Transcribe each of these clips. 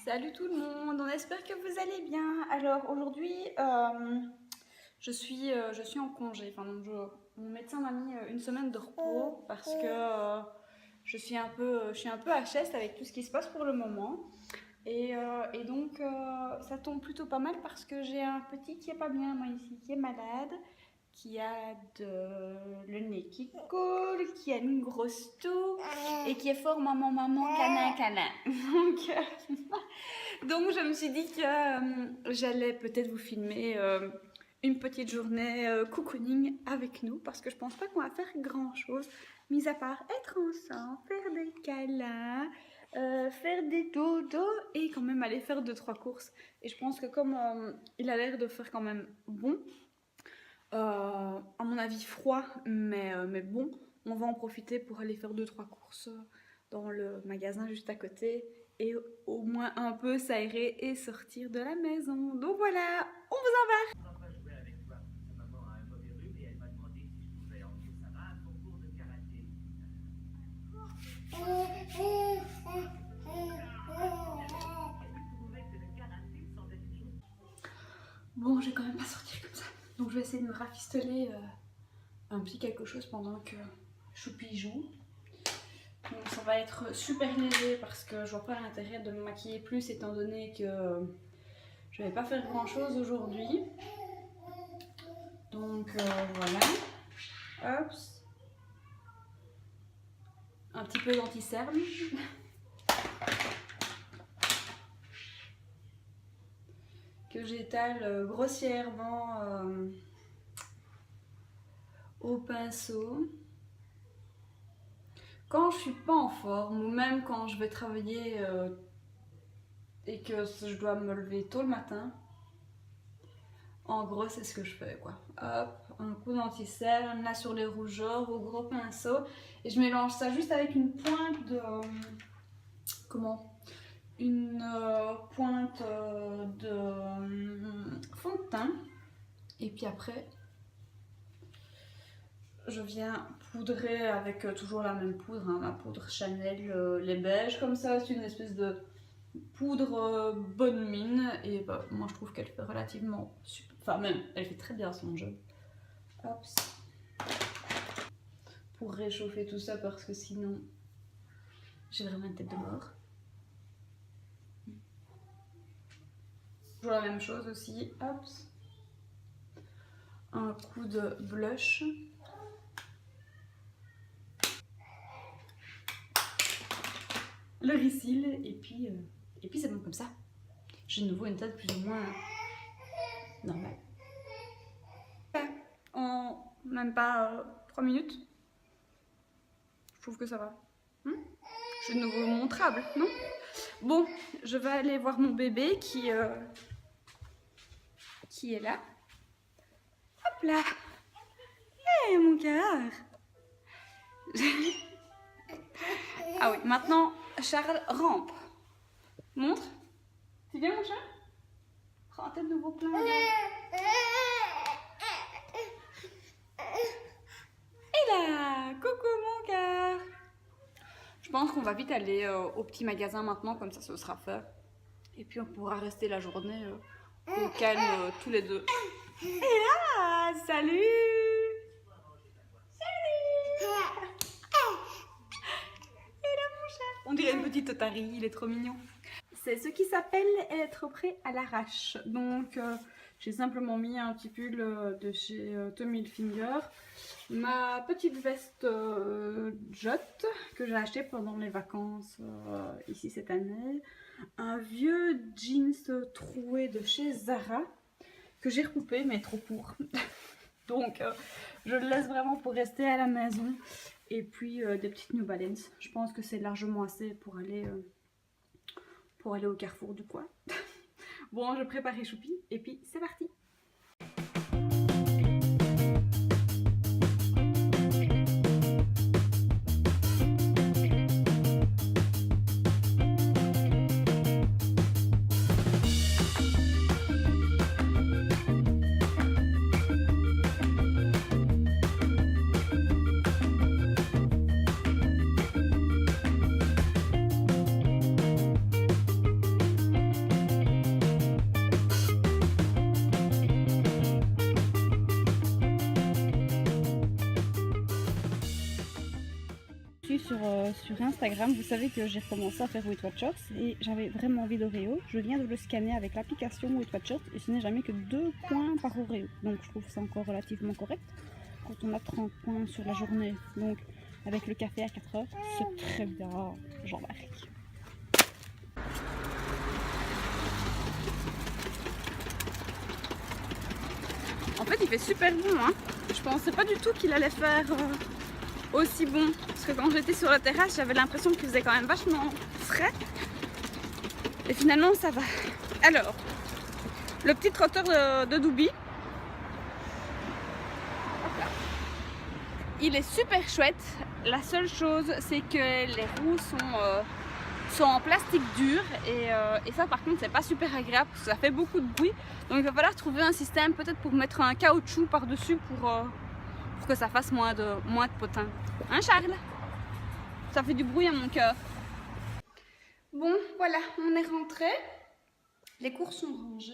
Salut tout le monde, on espère que vous allez bien. Alors aujourd'hui, je suis en congé. Mon médecin m'a mis une semaine de repos parce que je suis un peu HS avec tout ce qui se passe pour le moment. Et donc ça tombe plutôt pas mal parce que j'ai un petit qui est pas bien, moi ici, qui est malade, qui a le nez qui coule, qui a une grosse toux et qui est fort maman câlin câlin. Donc je me suis dit que j'allais peut-être vous filmer une petite journée cocooning avec nous parce que je pense pas qu'on va faire grand chose mis à part être ensemble, faire des câlins, faire des dodos et quand même aller faire 2-3 courses. Et je pense que comme il a l'air de faire quand même bon, à mon avis froid, mais bon, on va en profiter pour aller faire 2-3 courses dans le magasin juste à côté et au moins un peu s'aérer et sortir de la maison. Donc voilà, on vous embarque. Bon, je vais quand même pas sortir comme ça. Donc je vais essayer de me rafistoler un petit quelque chose pendant que Choupi joue. Donc ça va être super léger parce que je vois pas l'intérêt de me maquiller plus étant donné que je vais pas faire grand chose aujourd'hui. Donc voilà. Hop. Un petit peu d'anti-cerne. Que j'étale grossièrement au pinceau. Quand je suis pas en forme ou même quand je vais travailler et que je dois me lever tôt le matin, en gros c'est ce que je fais quoi. Hop, un coup d'anti-cerne là sur les rougeurs au gros pinceau et je mélange ça juste avec une pointe de pointe de fond de teint et puis après je viens poudrer avec toujours la même poudre, hein, la poudre Chanel, les beiges comme ça, c'est une espèce de poudre bonne mine et bah, moi je trouve qu'elle fait relativement super, enfin même elle fait très bien son job. Hop. Pour réchauffer tout ça parce que sinon j'ai vraiment une tête de mort. Toujours la même chose aussi, hop. Un coup de blush. Le Risil et puis c'est bon comme ça. J'ai de nouveau une tête plus ou moins normale. En même pas 3 minutes, je trouve que ça va. Je suis de nouveau montrable, non? Bon, je vais aller voir mon bébé qui est là. Hop là! Hé, mon cœur! Ah oui, maintenant, Charles rampe. Montre. C'est bien mon chat? Prends tête de nouveau plein. Et là, coucou mon cœur. Je pense qu'on va vite aller au petit magasin maintenant, comme ça ce sera fait. Et puis on pourra rester la journée au calme tous les deux. Et là, salut. On dirait une petite otarie, il est trop mignon. C'est ce qui s'appelle être prêt à l'arrache. Donc j'ai simplement mis un petit pull de chez Tommy Hilfiger, ma petite veste Jot que j'ai acheté pendant les vacances ici cette année, un vieux jeans troué de chez Zara que j'ai recoupé mais trop court. Donc je le laisse vraiment pour rester à la maison. Et puis des petites New Balance. Je pense que c'est largement assez pour aller au carrefour du coin. Bon, je prépare Choupi et puis c'est parti. sur Instagram, vous savez que j'ai recommencé à faire Weight Watchers et j'avais vraiment envie d'Oreo. Je viens de le scanner avec l'application Weight Watchers et ce n'est jamais que 2 points par Oreo. Donc je trouve ça encore relativement correct quand on a 30 points sur la journée. Donc avec le café à 4 heures, c'est très bien, j'embarque. En fait, il fait super bon, hein. Je pensais pas du tout qu'il allait faire aussi bon. Parce que quand j'étais sur la terrasse, j'avais l'impression qu'il faisait quand même vachement frais. Et finalement, ça va. Alors, le petit trotteur de Doubi. Il est super chouette. La seule chose, c'est que les roues sont en plastique dur et ça par contre c'est pas super agréable parce que ça fait beaucoup de bruit, donc il va falloir trouver un système peut-être pour mettre un caoutchouc par dessus pour que ça fasse moins de potin, hein Charles? Ça fait du bruit à mon cœur. Bon voilà, on est rentré, les courses sont rangées,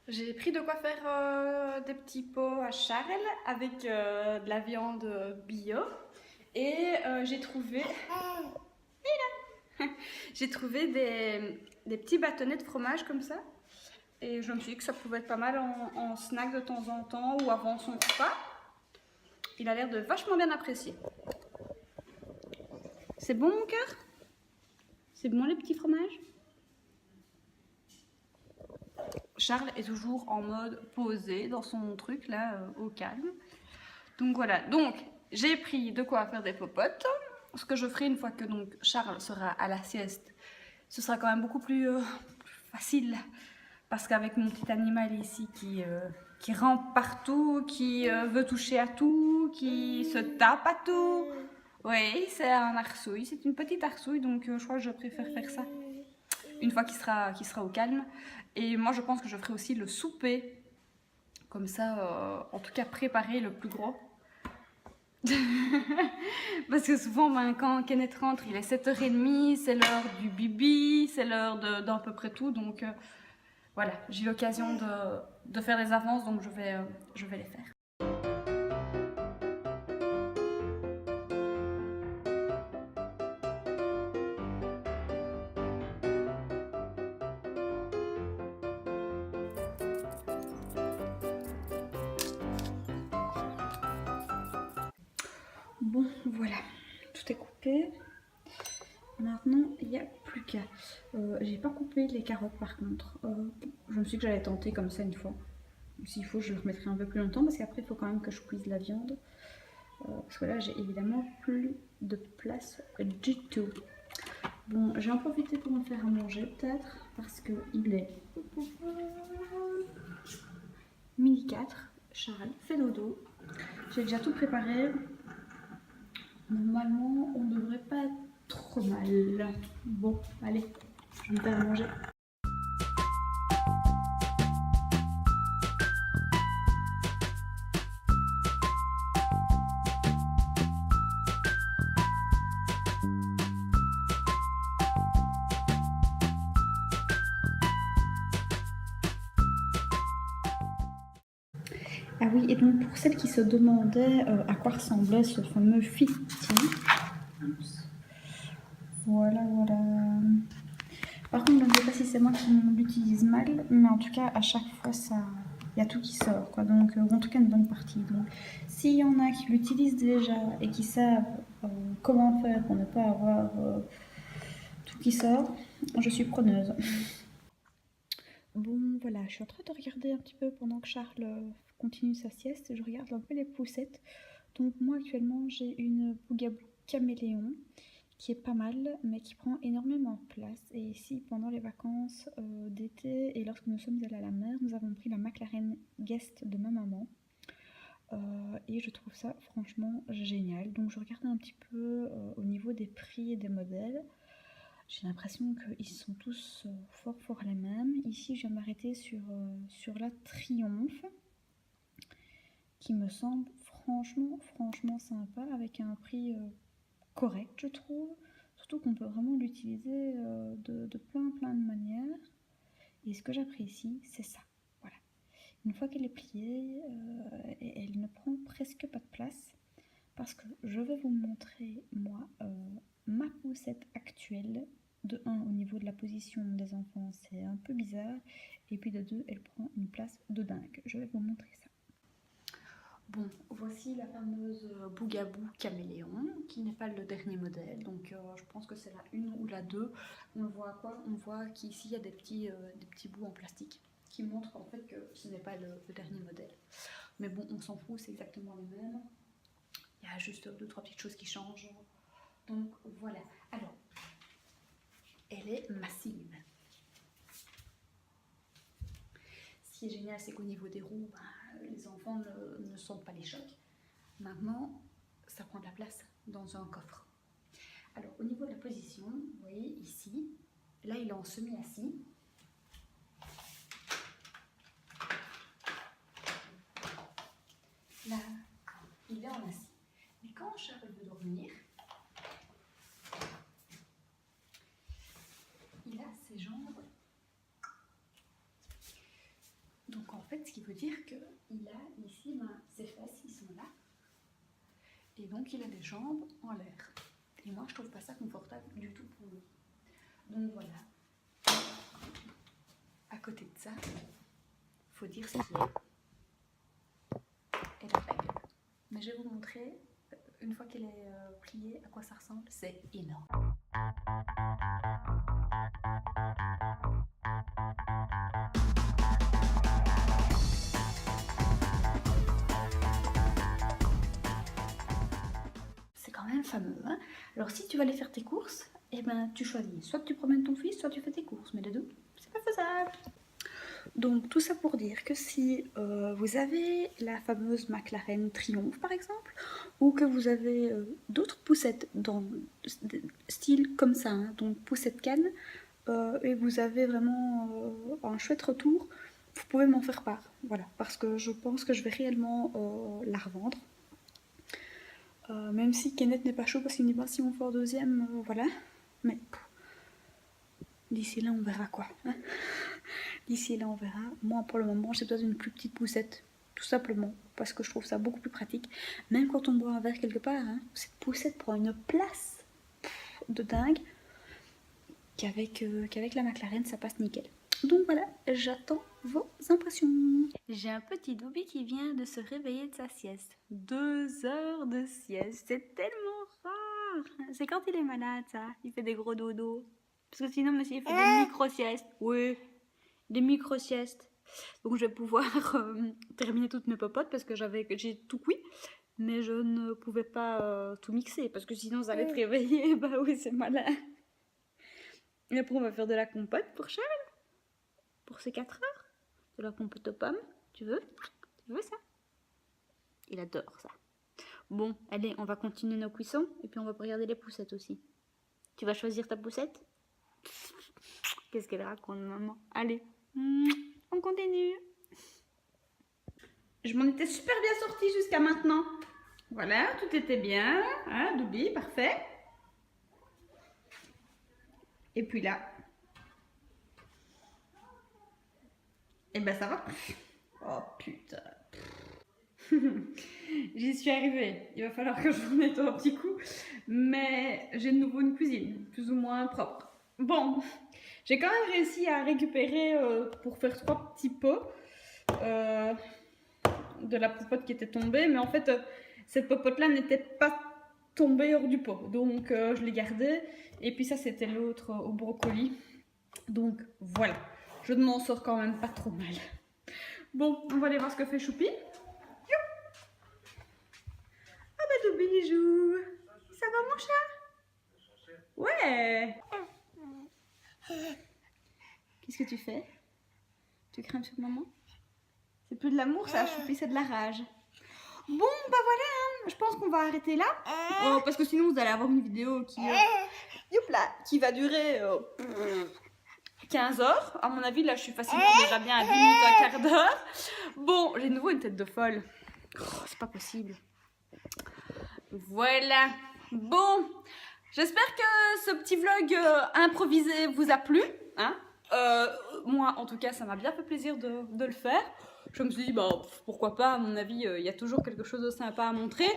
j'ai pris de quoi faire des petits pots à Charles avec de la viande bio et j'ai trouvé j'ai trouvé des petits bâtonnets de fromage comme ça. Et je me suis dit que ça pouvait être pas mal en snack de temps en temps ou avant son repas. Il a l'air de vachement bien apprécier. C'est bon mon cœur? C'est bon les petits fromages? Charles est toujours en mode posé dans son truc là, au calme. Donc voilà, donc j'ai pris de quoi faire des popotes. Ce que je ferai une fois que donc Charles sera à la sieste, ce sera quand même beaucoup plus facile. Parce qu'avec mon petit animal ici qui rampe partout, qui veut toucher à tout, qui se tape à tout. Oui, c'est un arsouille, c'est une petite arsouille, donc je crois que je préfère faire ça une fois qu'il sera au calme. Et moi je pense que je ferai aussi le souper, comme ça, en tout cas préparer le plus gros. Parce que souvent quand Kenneth rentre, il est 7h30, c'est l'heure du bibi, c'est l'heure d'à peu près tout, donc voilà, j'ai l'occasion de faire des avances, donc je vais les faire. Bon, voilà, tout est coupé. Maintenant, il n'y a plus qu'à. J'ai pas coupé les carottes par contre. Je me suis dit que j'allais tenter comme ça une fois. S'il faut, je le remettrai un peu plus longtemps parce qu'après, il faut quand même que je cuise la viande. Parce que là, j'ai évidemment plus de place du tout. Bon, j'ai en profité pour me faire à manger peut-être parce qu'il est midi 4. Charles fait dodo. J'ai déjà tout préparé. Normalement, on ne devrait pas être trop mal. Bon, allez, je vais me faire à manger. Ah oui, et donc pour celles qui se demandaient à quoi ressemblait ce fameux Fitty, voilà. Par contre, je ne sais pas si c'est moi qui l'utilise mal, mais en tout cas, à chaque fois, il y a tout qui sort, quoi. Donc, en tout cas, une bonne partie. Donc, s'il y en a qui l'utilisent déjà et qui savent comment faire pour ne pas avoir tout qui sort, je suis preneuse. Bon, voilà, je suis en train de regarder un petit peu pendant que Charles continue sa sieste. Je regarde un peu les poussettes. Donc, moi, actuellement, j'ai une Bougaboo caméléon qui est pas mal, mais qui prend énormément de place. Et ici, pendant les vacances d'été et lorsque nous sommes allés à la mer, nous avons pris la McLaren Guest de ma maman. Et je trouve ça franchement génial. Donc, je regarde un petit peu au niveau des prix et des modèles. J'ai l'impression qu'ils sont tous fort les mêmes. Ici, je vais m'arrêter sur la Triumph, qui me semble franchement sympa, avec un prix correct, je trouve. Surtout qu'on peut vraiment l'utiliser de plein de manières. Et ce que j'apprécie, c'est ça. Voilà. Une fois qu'elle est pliée, elle ne prend presque pas de place. Parce que je vais vous montrer, moi, ma poussette actuelle. De 1, au niveau de la position des enfants, c'est un peu bizarre. Et puis de 2, elle prend une place de dingue. Je vais vous montrer ça. Bon, voici la fameuse Bougaboo Caméléon, qui n'est pas le dernier modèle, donc je pense que c'est la 1 ou la 2. On voit quoi? On voit qu'ici il y a des petits bouts en plastique qui montrent en fait que ce n'est pas le dernier modèle. Mais bon, on s'en fout, c'est exactement le même. Il y a juste 2-3 petites choses qui changent. Donc voilà. Alors, elle est massive. Ce qui est génial, c'est qu'au niveau des roues, les enfants ne sentent pas les chocs. Maintenant, ça prend de la place dans un coffre. Alors, au niveau de la position, vous voyez ici, là il est en semi-assis. Là, il est en assis. Mais quand Charles veut dormir, il a ses jambes. Donc en fait, ce qui veut dire qu'il a ici ses fesses qui sont là. Et donc il a les jambes en l'air. Et moi, je trouve pas ça confortable du tout pour lui. Donc voilà. À côté de ça, faut dire ce qui est. Elle a de la gueule. Mais je vais vous montrer, une fois qu'elle est pliée, à quoi ça ressemble. C'est énorme. C'est quand même fameux, hein. Alors si tu vas aller faire tes courses, eh ben tu choisis. Soit tu promènes ton fils, soit tu fais tes courses. Mais les deux, c'est pas faisable. Donc tout ça pour dire que si vous avez la fameuse McLaren Triumph par exemple, ou que vous avez d'autres poussettes dans style comme ça, hein, donc poussette canne, et vous avez vraiment un chouette retour, vous pouvez m'en faire part, voilà, parce que je pense que je vais réellement la revendre. Même si Kenneth n'est pas chaud parce qu'il me dit bah, si on fait un deuxième, voilà, mais d'ici là on verra quoi, hein. D'ici là on verra. Moi pour le moment j'ai besoin d'une plus petite poussette, tout simplement, parce que je trouve ça beaucoup plus pratique. Même quand on boit un verre quelque part, hein, cette poussette prend une place de dingue qu'avec la McLaren ça passe nickel. Donc voilà, j'attends vos impressions. J'ai un petit Dobby qui vient de se réveiller de sa sieste. 2 heures de sieste, c'est tellement rare. C'est quand il est malade ça, il fait des gros dodos. Parce que sinon monsieur il fait des micro-siestes. Oui, des micro-siestes. Donc je vais pouvoir terminer toutes mes popotes parce que j'ai tout cuit. Mais je ne pouvais pas tout mixer parce que sinon ça allait te réveiller. Bah oui, c'est malin. Et après on va faire de la compote pour Charles. Pour ces 4 heures. De la compote aux pommes. Tu veux ça? Il adore ça. Bon, allez, on va continuer nos cuissons. Et puis on va regarder les poussettes aussi. Tu vas choisir ta poussette? Qu'est-ce qu'elle raconte, maman? Allez, on continue. Je m'en étais super bien sortie jusqu'à maintenant. Voilà, tout était bien. Hein, Dobby, parfait. Et puis là. Et ben ça va. Oh putain. J'y suis arrivée. Il va falloir que je vous nettoie un petit coup. Mais j'ai de nouveau une cuisine, plus ou moins propre. Bon, j'ai quand même réussi à récupérer pour faire 3 petits pots de la popote qui était tombée. Mais en fait, cette popote-là n'était pas tombée hors du pot. Donc je l'ai gardée. Et puis ça, c'était l'autre au brocoli. Donc voilà, je ne m'en sors quand même pas trop mal. Bon, on va aller voir ce que fait Choupi. Ah bah Dobby il joue. Ça va mon chat? Ouais. Qu'est-ce que tu fais? Tu crains sur maman? C'est plus de l'amour ça, Choupi, c'est de la rage. Bon bah voilà, hein. Je pense qu'on va arrêter là. Parce que sinon vous allez avoir une vidéo qui va durer 15 heures. À mon avis là je suis facilement déjà bien à 10 minutes, un quart d'heure. Bon, j'ai de nouveau une tête de folle. Oh, c'est pas possible. Voilà. Bon, j'espère que ce petit vlog improvisé vous a plu, hein. Moi, en tout cas, ça m'a bien fait plaisir de le faire. Je me suis dit, bah, pourquoi pas, à mon avis, il y a toujours quelque chose de sympa à montrer.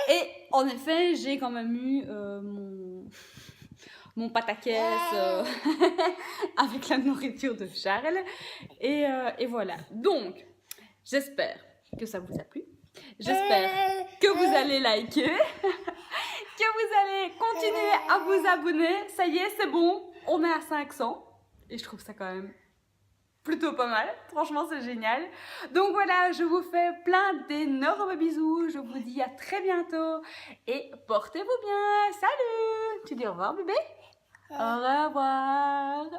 Et en effet, j'ai quand même eu mon pataquès avec la nourriture de Charles. Et voilà. Donc, j'espère que ça vous a plu. J'espère que vous allez liker, que vous allez continuer à vous abonner. Ça y est, c'est bon, on est à 500. Et je trouve ça quand même plutôt pas mal. Franchement, c'est génial. Donc voilà, je vous fais plein d'énormes bisous. Je vous dis à très bientôt. Et portez-vous bien. Salut! Tu dis au revoir, bébé? Au revoir.